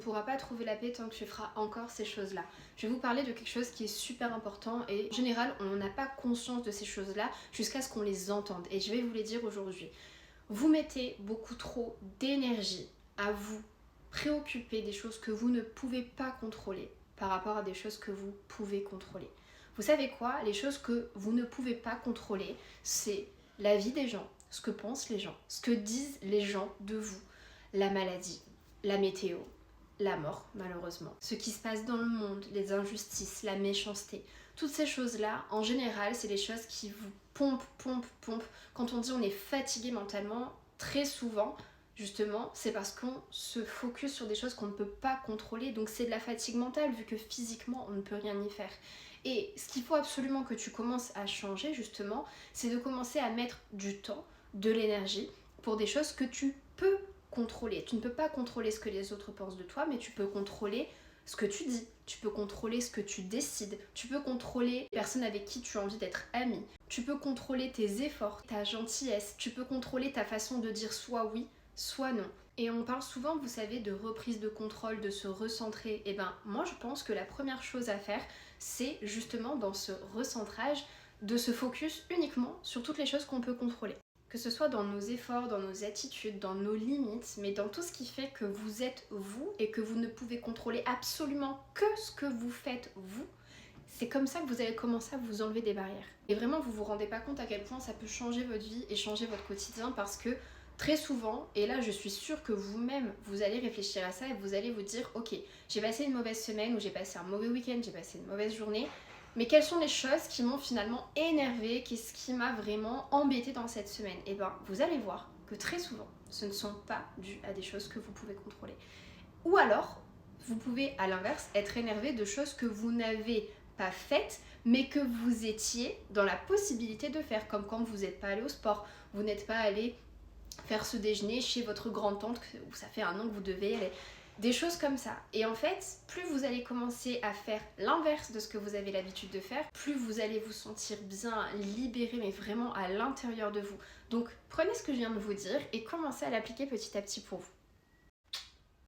pourra pas trouver la paix tant que tu feras encore ces choses-là. Je vais vous parler de quelque chose qui est super important et en général, on n'a pas conscience de ces choses-là jusqu'à ce qu'on les entende. Et je vais vous les dire aujourd'hui. Vous mettez beaucoup trop d'énergie à vous préoccuper des choses que vous ne pouvez pas contrôler par rapport à des choses que vous pouvez contrôler. Vous savez quoi? Les choses que vous ne pouvez pas contrôler, c'est la vie des gens, ce que pensent les gens, ce que disent les gens de vous, la maladie, la météo, la mort malheureusement, ce qui se passe dans le monde, les injustices, la méchanceté. Toutes ces choses-là, en général, c'est les choses qui vous pompent. Quand on dit on est fatigué mentalement, très souvent, justement, c'est parce qu'on se focus sur des choses qu'on ne peut pas contrôler. Donc c'est de la fatigue mentale vu que physiquement on ne peut rien y faire. Et ce qu'il faut absolument que tu commences à changer justement, c'est de commencer à mettre du temps, de l'énergie pour des choses que tu peux contrôler. Tu ne peux pas contrôler ce que les autres pensent de toi, mais tu peux contrôler ce que tu dis, tu peux contrôler ce que tu décides, tu peux contrôler les personnes avec qui tu as envie d'être ami, tu peux contrôler tes efforts, ta gentillesse, tu peux contrôler ta façon de dire soit oui, soit non. Et on parle souvent, vous savez, de reprise de contrôle, de se recentrer. Et ben moi je pense que la première chose à faire, c'est justement dans ce recentrage, de se focus uniquement sur toutes les choses qu'on peut contrôler. Que ce soit dans nos efforts, dans nos attitudes, dans nos limites, mais dans tout ce qui fait que vous êtes vous et que vous ne pouvez contrôler absolument que ce que vous faites vous. C'est comme ça que vous allez commencer à vous enlever des barrières. Et vraiment, vous vous rendez pas compte à quel point ça peut changer votre vie et changer votre quotidien parce que très souvent, et là je suis sûre que vous-même, vous allez réfléchir à ça et vous allez vous dire « Ok, j'ai passé une mauvaise semaine ou j'ai passé un mauvais week-end, j'ai passé une mauvaise journée. » Mais quelles sont les choses qui m'ont finalement énervée, qu'est-ce qui m'a vraiment embêtée dans cette semaine? Et ben, vous allez voir que très souvent, ce ne sont pas dues à des choses que vous pouvez contrôler. Ou alors, vous pouvez à l'inverse être énervé de choses que vous n'avez pas faites, mais que vous étiez dans la possibilité de faire, comme quand vous n'êtes pas allé au sport, vous n'êtes pas allé faire ce déjeuner chez votre grand-tante où ça fait un an que vous devez y aller. Des choses comme ça. Et en fait, plus vous allez commencer à faire l'inverse de ce que vous avez l'habitude de faire, plus vous allez vous sentir bien libéré, mais vraiment à l'intérieur de vous. Donc prenez ce que je viens de vous dire et commencez à l'appliquer petit à petit pour vous.